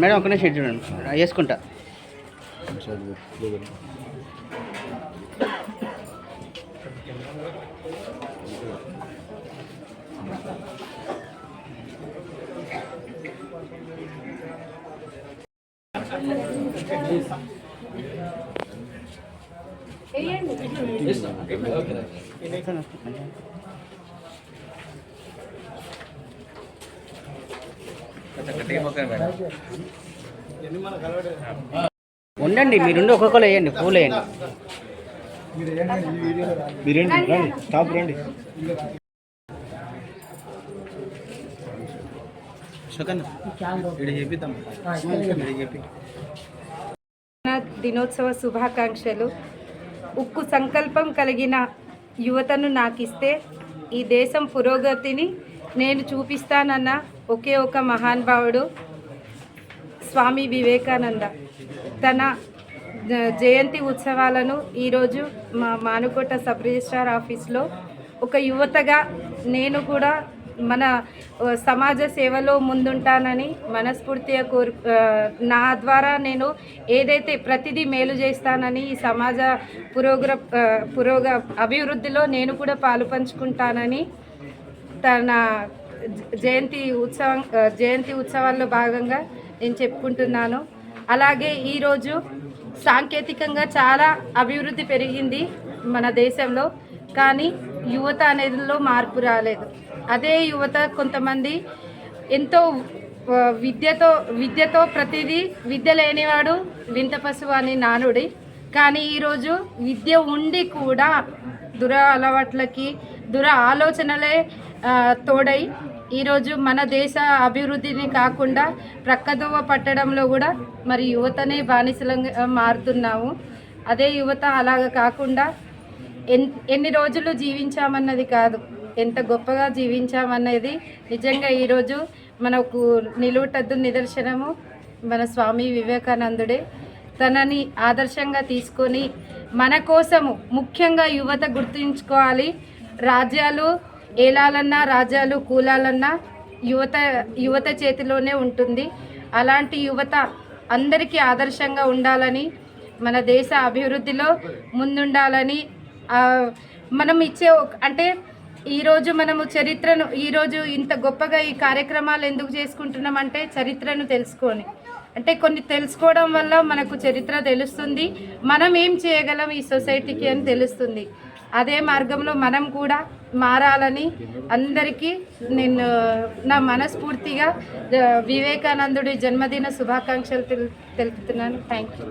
Madam ఒక నిమిషం చూడండి వేసుకుంటా. ఉండండి, మీరుండి ఒక్కొక్కరు వేయండి, పూలు వేయండి. దినోత్సవ శుభాకాంక్షలు. ఉక్కు సంకల్పం కలిగిన యువతను నాకిస్తే ఈ దేశం పురోగతిని నేను చూపిస్తానన్న ఒకే ఒక మహానుభావుడు స్వామి వివేకానంద. తన జయంతి ఉత్సవాలను ఈరోజు మా మానుకోట సబ్ రిజిస్ట్రార్ ఆఫీస్లో ఒక యువతగా నేను కూడా మన సమాజ సేవలో ముందుంటానని మనస్ఫూర్తిగా నా ద్వారా నేను ఏదైతే ప్రతిదీ మేలు చేస్తానని ఈ సమాజ అభివృద్ధిలో నేను కూడా పాలు పంచుకుంటానని తన జయంతి ఉత్సవాల్లో భాగంగా నేను చెప్పుకుంటున్నాను. అలాగే ఈరోజు సాంకేతికంగా చాలా అభివృద్ధి పెరిగింది మన దేశంలో, కానీ యువత అనేదిలో మార్పు రాలేదు. అదే యువత కొంతమంది ఎంతో విద్యతో ప్రతిదీ విద్య లేనివాడు వింత పశువు అని నానుడి. కానీ ఈరోజు విద్య ఉండి కూడా అలవాట్లకి ఆలోచనలే తోడై ఈరోజు మన దేశ అభివృద్ధిని కాకుండా ప్రక్కదోవ పట్టడంలో కూడా మరి యువతనే బానిసలంగా మారుతున్నాము. అదే యువత అలాగ కాకుండా ఎన్ని రోజులు జీవించామన్నది కాదు, ఎంత గొప్పగా జీవించామనేది నిజంగా ఈరోజు మనకు నిలువుటద్దు నిదర్శనము మన స్వామి వివేకానందుడే. తనని ఆదర్శంగా తీసుకొని మన కోసము ముఖ్యంగా యువత గుర్తుంచుకోవాలి. రాజ్యాలు ఏలాలన్నా రాజ్యాలు కూలాలన్నా యువత చేతిలోనే ఉంటుంది. అలాంటి యువత అందరికీ ఆదర్శంగా ఉండాలని, మన దేశ అభివృద్ధిలో ముందుండాలని మనం ఇచ్చే అంటే ఈరోజు మనము చరిత్రను ఈరోజు ఇంత గొప్పగా ఈ కార్యక్రమాలు ఎందుకు చేసుకుంటున్నామంటే చరిత్రను తెలుసుకొని, అంటే కొన్ని తెలుసుకోవడం వల్ల మనకు చరిత్ర తెలుస్తుంది, మనం ఏం చేయగలం ఈ సొసైటీకి అని తెలుస్తుంది. అదే మార్గంలో మనం కూడా మారాలని అందరికీ నేను నా మనస్ఫూర్తిగా వివేకానందుడి జన్మదిన శుభాకాంక్షలు తెలుపుతున్నాను. Thank you.